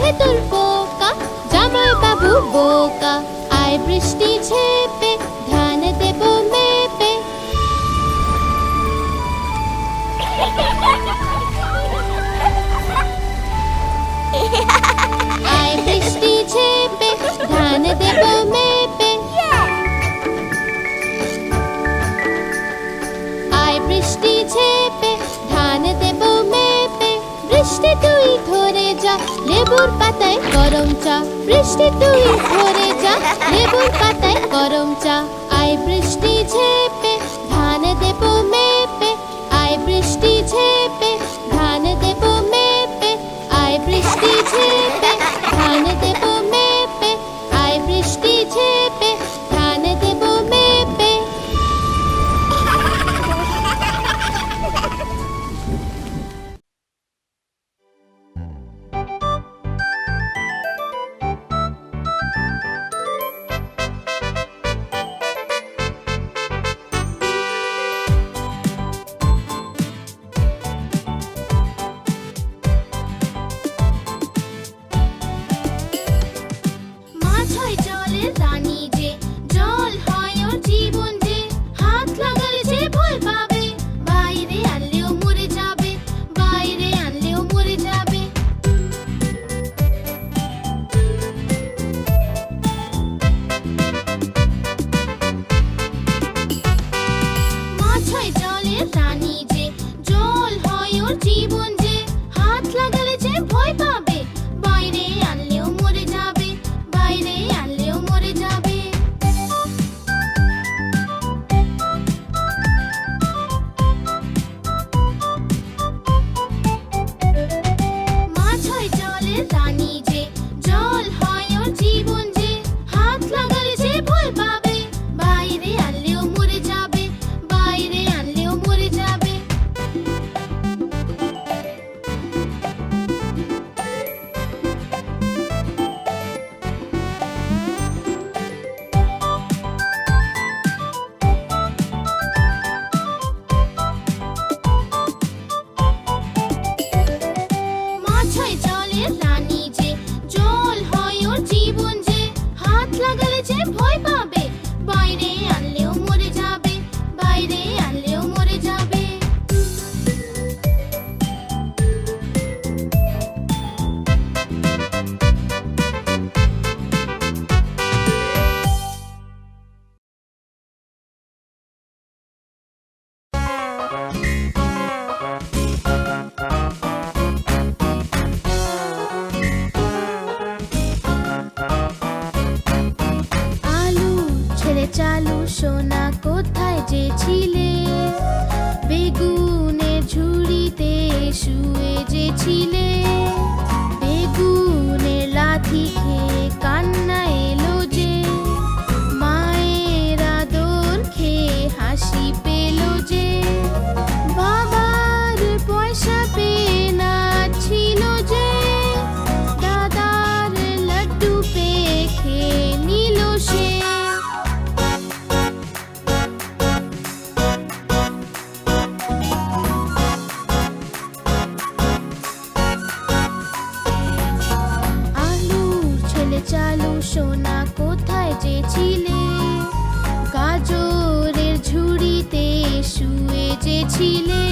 ভেতর পোকা, জামাই বাবু বোকা। আয় বৃষ্টি ঝেপে, ধান দেব মেপে। আয় বৃষ্টি ঝেপে, ধান দেব মেপে। আয় বৃষ্টি ঝেপে, ধান দেব মেপে। বৃষ্টি তুই ধরে যা, লেবুর পাতায় গরম চা। বৃষ্টি তুই ধরে যা, লেবুর পাতায় গরম চা। আয় বৃষ্টি ঝেপে, ধান দেব মেপে। আয় বৃষ্টি ঝেপে, ধান দেব মেপে। আয় বৃষ্টি ঝেপে, ধান দেব মেপে। আয় বৃষ্টি ঝেপে, ধান দেব মেপে। মাছ হয় জলের রানী যে, জল হয় ওর জীবন যে। হাত লাগালে যে ভয় পাবে, বাইরে আনলেও মরে যাবে। বাইরে আনলেও মরে যাবে। মাছ হয় জলের রানী যে, জল হয় ওর জীবন যে। হাত লাগালে যে ভয় পাবে, বাইরে আনলেও মরে যাবে। বাইরে আনলেও মরে যাবে। মাছ হয় জলের রানী যে, জল হয় ওর জীবন যে। হাত লাগালে যে ভয় পাবে, বাইরে আনলেও মরে যাবে। বাইরে আনলেও মরে যাবে। মাছ হয় জলের রানী যে, জল হয় ওর জীবন যে। হাত লাগালে যে ভয় পাবে, বাইরে আনলেও মরে যাবে। বাইরে আনলেও মরে যাবে। আলু ছেড়ে চালু সোনা কোথায় যে ছিলে? বেগুনের ঝুড়িতে শুয়ে যে ছিলে। বেগুনের লাথি খেয়ে কান্না এলো যে। মায়ের আদর খেয়ে হাসি পেল যে। বাবার পয়সা পেয়ে নাচছিল যে। দাদার লাড্ডু পেয়ে খেয়ে নিল সে। আলুর ছেলে চালু সোনা কোথায় যে ছিলে? গাজরের ঝুড়িতে শুয়ে যে ছিলে।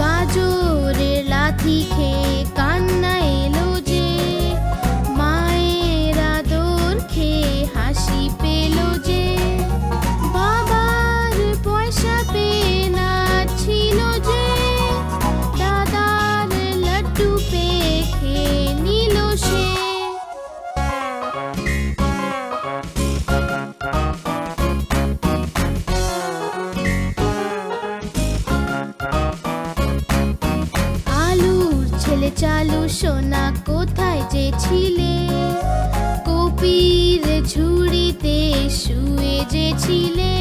গাজরের লাথি খেয়ে কান্না এলো যে। মায়ের আদর খেয়ে হাসি পেল যে। বাবার পয়সা পেয়ে নাচছিল যে। দাদার লাড্ডু পেয়ে খেয়ে নিল সে। আলুর ছেলে চালু সোনা কোথায় যে ছিলে? কপির ঝুড়িতে শুয়ে যে ছিলে।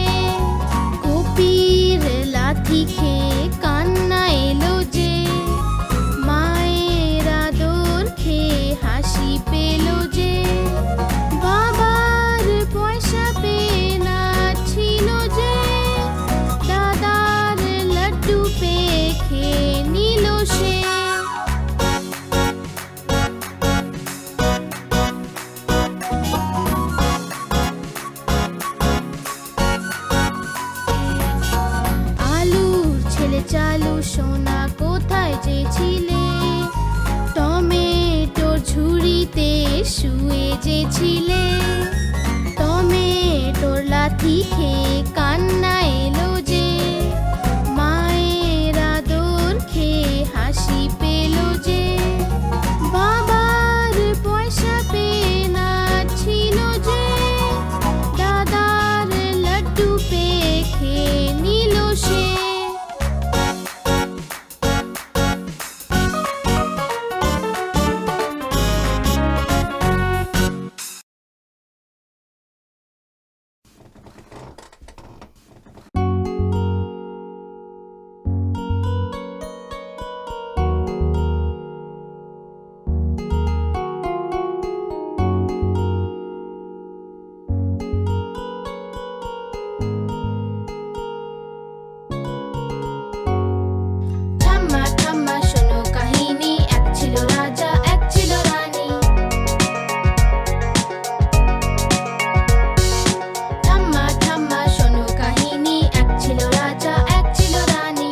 কপির লাথি খেয়ে কান্না এলো যে। মায়ের আদর খেয়ে হাসি পেল যে। বাবার পয়সা পেয়ে নাচছিল যে। দাদার লাড্ডু পেয়ে খেয়ে নিল সে। যেছিলে, টমেটোর ঝুড়িতে শুয়ে যেছিলে, টমেটোর লাথি খেয়ে কান্না এলো যে, মায়ের আদর খেয়ে হাসি পেল যে, বাবার পয়সা পেয়ে নাচছিল যে, দাদার লাড্ডু পেয়ে খেয়ে নিল সে। ঠাম্মা ঠাম্মা শোনো কাহিনী, এক ছিল রাজা এক ছিল রানী। ঠাম্মা ঠাম্মা শোনো কাহিনী, এক ছিল রাজা এক ছিল রানী।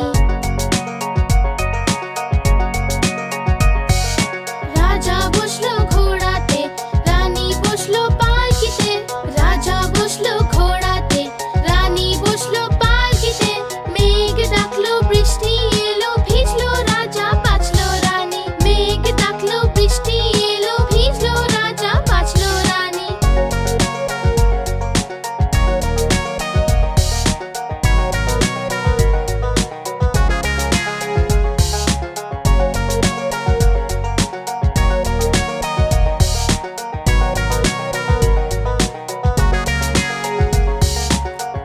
রাজা বসলো ঘোড়াতে, রানী বসলো পালকিতে, রাজা বসলো ঘোড়াতে, রানী বসলো পালকিতে। মেঘ ডাকলো বৃষ্টি এলো, ভিজলো রাজা বাঁচলো রানী। মেঘ ডাকলো বৃষ্টি এলো, ভিজলো রাজা বাঁচলো রানী।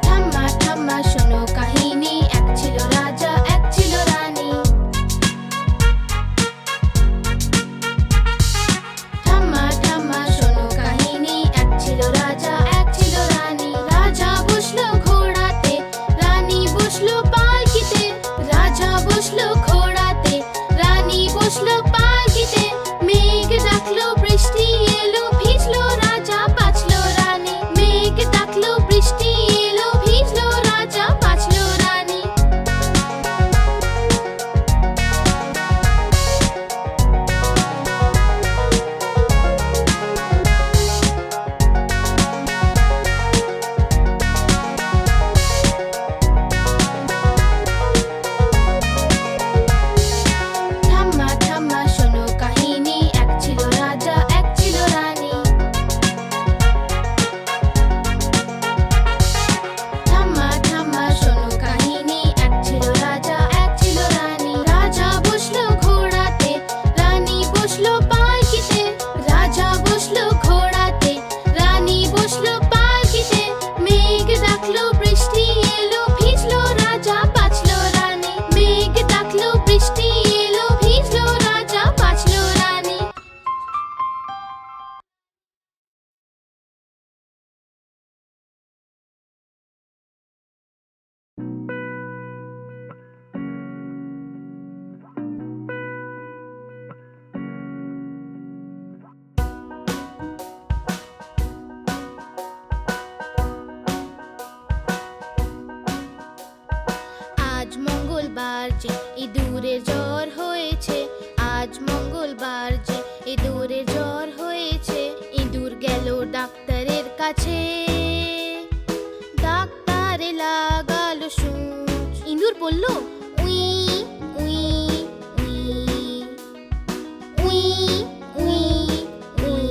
ঠাম্মা ঠাম্মা শোনো কাহিনী, এক ছিল রাজা এক ছিল রানী। ঠাম্মা ঠাম্মা শোনো কাহিনী, এক ছিল রাজা এক ছিল রানী। রাজা বসলো ঘোড়াতে, রানী বসলো পালকিতে, রাজা বসলো ঘোড়াতে, রানী বসলো পালকিতে। মেঘ ডাকলো বৃষ্টি এলো, ভিজলো রাজা বাঁচলো রানী। মেঘ ডাকলো বৃষ্টি এলো, ভিজলো রাজা বাঁচলো রানী। ঠাম্মা ঠাম্মা শোনো কাহিনী, এক ছিল রাজা এক ছিল রানী। ঠাম্মা ঠাম্মা শোনো কাহিনী, এক ছিল রাজা এক ছিল রানী। রাজা বসলো ঘোড়াতে, রানী বসলো পালকিতে, রাজা বসলো ঘোড়াতে, রানী বসলো পালকিতে। মেঘ ডাকলো বৃষ্টি এলো, ভিজলো রাজা বাঁচলো রানী। মেঘ ডাকলো বৃষ্টি এলো, ভিজলো রাজা বাঁচলো রানী। আজ মঙ্গলবার যে ইঁদুরের জ্বর হয়েছে, আজ মঙ্গলবার যে ইঁদুরের জ্বর হয়েছে। ইঁদুর গেল ডাক্তারের কাছে, ডাক্তারে লাগালো সূচ। ইঁদুর বলল উই উই উই উই উই উই।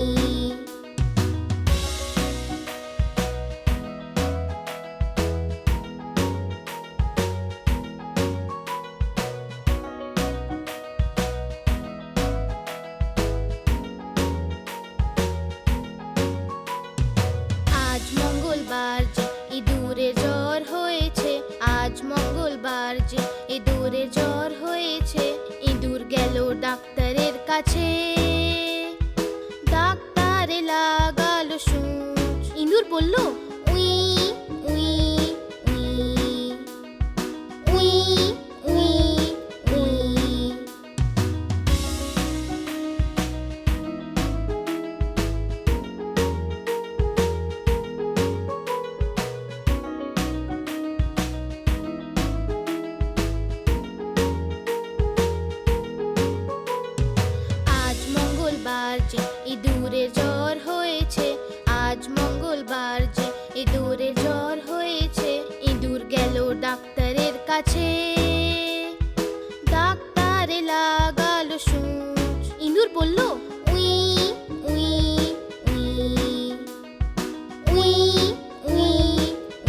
ডালে লাগালো সূচ। ইঁদুর বলল উই উই উই উই উই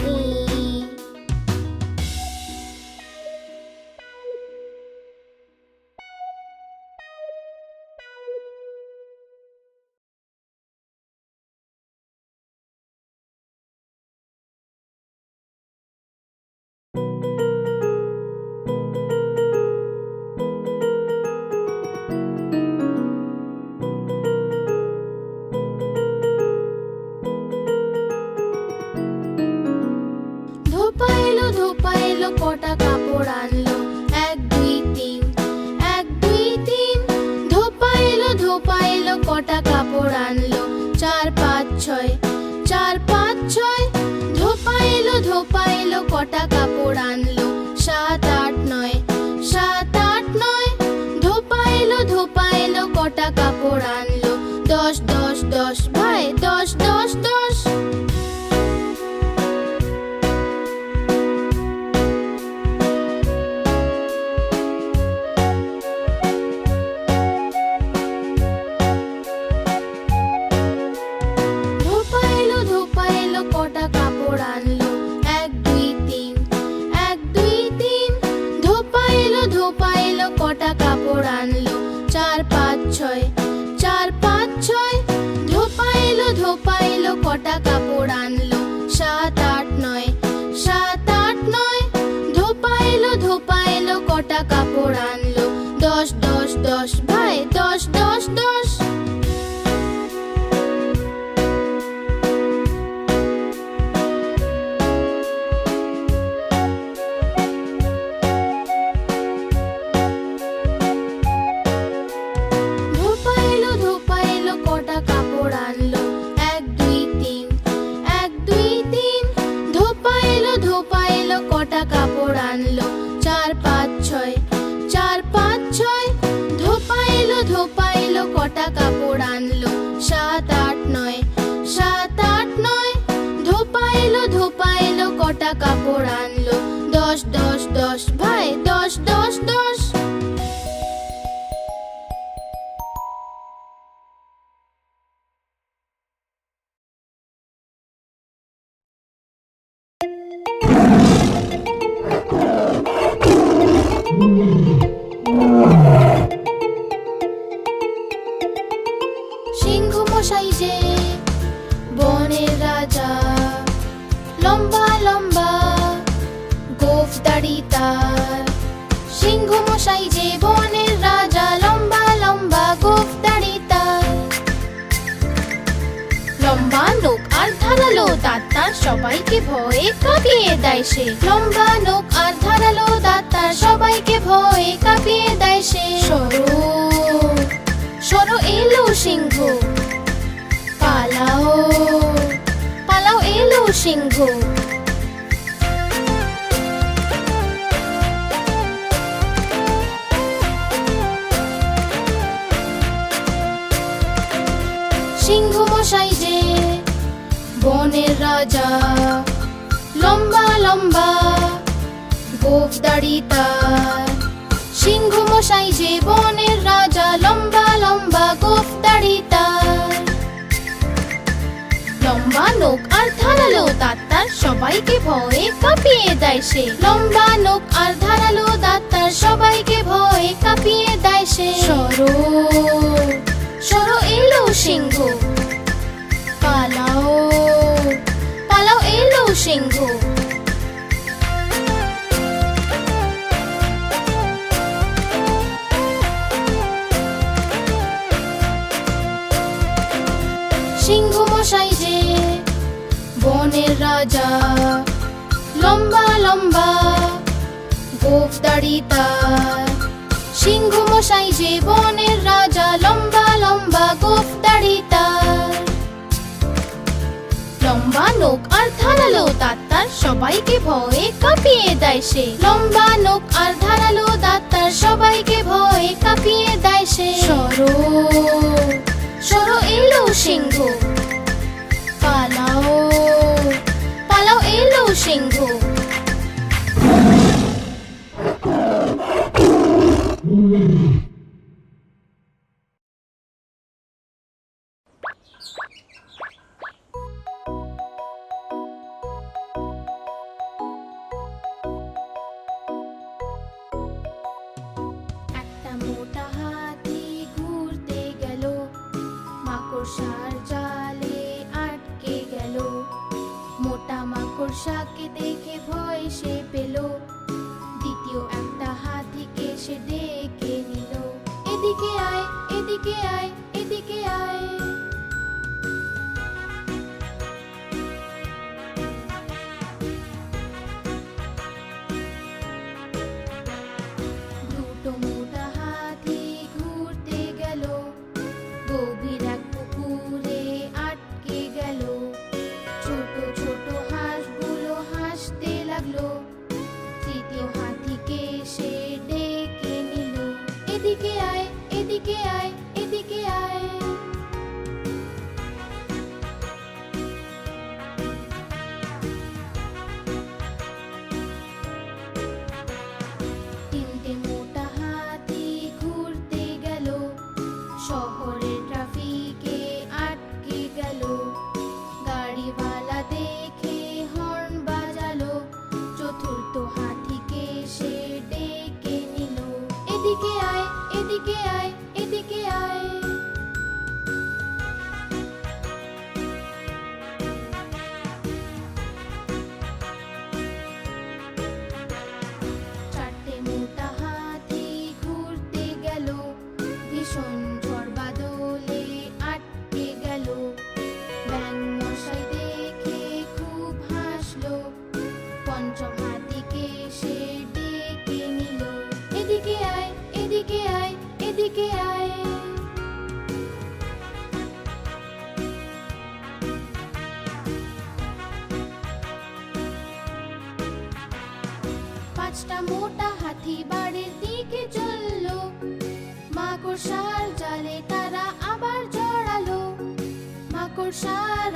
উই। ধোপা এলো ধোপা এলো কটা কাপড় আনলো, 1 2 3 1 2 3। ধোপা এলো কটা কাপড় আনলো, 4 5 6 4 5 6। ধোপা এলো কটা কাপড় আনলো, 7 8 9 7 8 9। ধোপা এলো কটা কাপড় আনলো, 10 10 10 ভাই 10 10 10। ধোপা এলো কটা কাপড় আনলো, 1 2 3 1 2 3। ধোপা এলো কটা কাপড় আনলো, 4 5 6 4 5 6। ধোপা এলো কটা কাপড় আনলো, 7 8 9 7 8 9। ধোপা এলো কটা কাপড় আনলো, 10 10 10 ভাই 10 10 10। ধোপা এলো কটা কাপড় আনলো, 1 2 3 1 2 3। ধোপা এলো কটা কাপড় আনলো, 4 5 6 4 5 6। ধোপা এলো কটা কাপড় আনলো, 7 8 9 7 8 9। ধোপা এলো কটা কাপড় আনলো, 10 10 10 ভাই 10 10 10। সিংহ মশাই যে বনের রাজা, লম্বা লম্বা গোঁফ দাড়ি তার। সিংহ মশাই যে বনের রাজা, লম্বা লম্বা গোঁফ দাড়ি তার। লম্বা নোক আর ধারালো দাঁত তার, সবাইকে ভয়ে কাঁপিয়ে দেয় সে। লম্বা নোক আর ধারালো দাঁত তার, সবাইকে ভয়ে কাঁপিয়ে দেয় সে। সরো সরো এলো সিংহ, পালাও পালাও এলো সিংহ। সিংহ মশাই যে বনের রাজা, লম্বা লম্বা গোঁফ দাড়ি তার। সিংহ মশাই যে বনের রাজা, লম্বা লম্বা গোঁফ দাড়ি তার। লম্বা নোক আর ধারালো দাঁত তার, সবাইকে ভয়ে কাঁপিয়ে দেয় সে। লম্বা নোক আর ধারালো দাঁত তার, সবাইকে ভয়ে কাঁপিয়ে দেয় সে। সরো সরো এলো সিংহ, পালাও পালাও এলো সিংহ। সিংহ মশাই যে বনের রাজা, লম্বা লম্বা গোঁফ দাড়ি তার। সিংহ মশাই যে বনের রাজা, লম্বা লম্বা গোঁফ দাড়ি তার। লম্বা নোক আর ধারালো দাঁত তার, সবাইকে ভয়ে কাঁপিয়ে দেয় সে। লম্বা নোক আর ধারালো দাঁত তার, সবাইকে ভয়ে কাঁপিয়ে দেয় সে। সরো সরো এলো সিংহ, পালাও পালাও এলো সিংহ। মোটা হাতি ঘুরতে গেল, মাকড়সার জালে আটকে গেল। মোটা মাকড়সাকে দেখে ভয় সে পেল, দ্বিতীয় একটা হাতিকে সে ডেকে নিল। এদিকে আয়, এদিকে আয়, এদিকে আয়। দুটো মোটা হাতি ঘুরতে গেল, গভীর এক পুকুরে আটকে গেল। ছোট ছোট হাঁসগুলো হাসতে লাগলো, তৃতীয় হাতিকে সে ডেকে নিল। এদিকে আয়, এদিকে আয়, এদিকে আয়। তিনটে মোটা হাতি ঘুরতে গেল, শহরের ট্রাফিকে আটকে গেল। গাড়িওয়ালা দেখে হর্ন বাজালো, চতুর্থ হাতিকে সে ডেকে নিল। এদিকে আয়, এদিকে আয়, এদিকে আয়। চারটে মোটা হাতি ঘুরতে গেল, ভীষণ ঝড় বাদলে আটকে গেল। ব্যাঙ মশাই দেখে খুব হাসলো, পঞ্চম হাতিকে সে ডেকে নিল। এদিকে আয়, এদিকে আয়, এদিকে আয়। পাঁচটা মোটা হাতি বাড়ির দিকে চললো, মাকড়সার জালে তারা আবার জড়ালো। মাকড়সার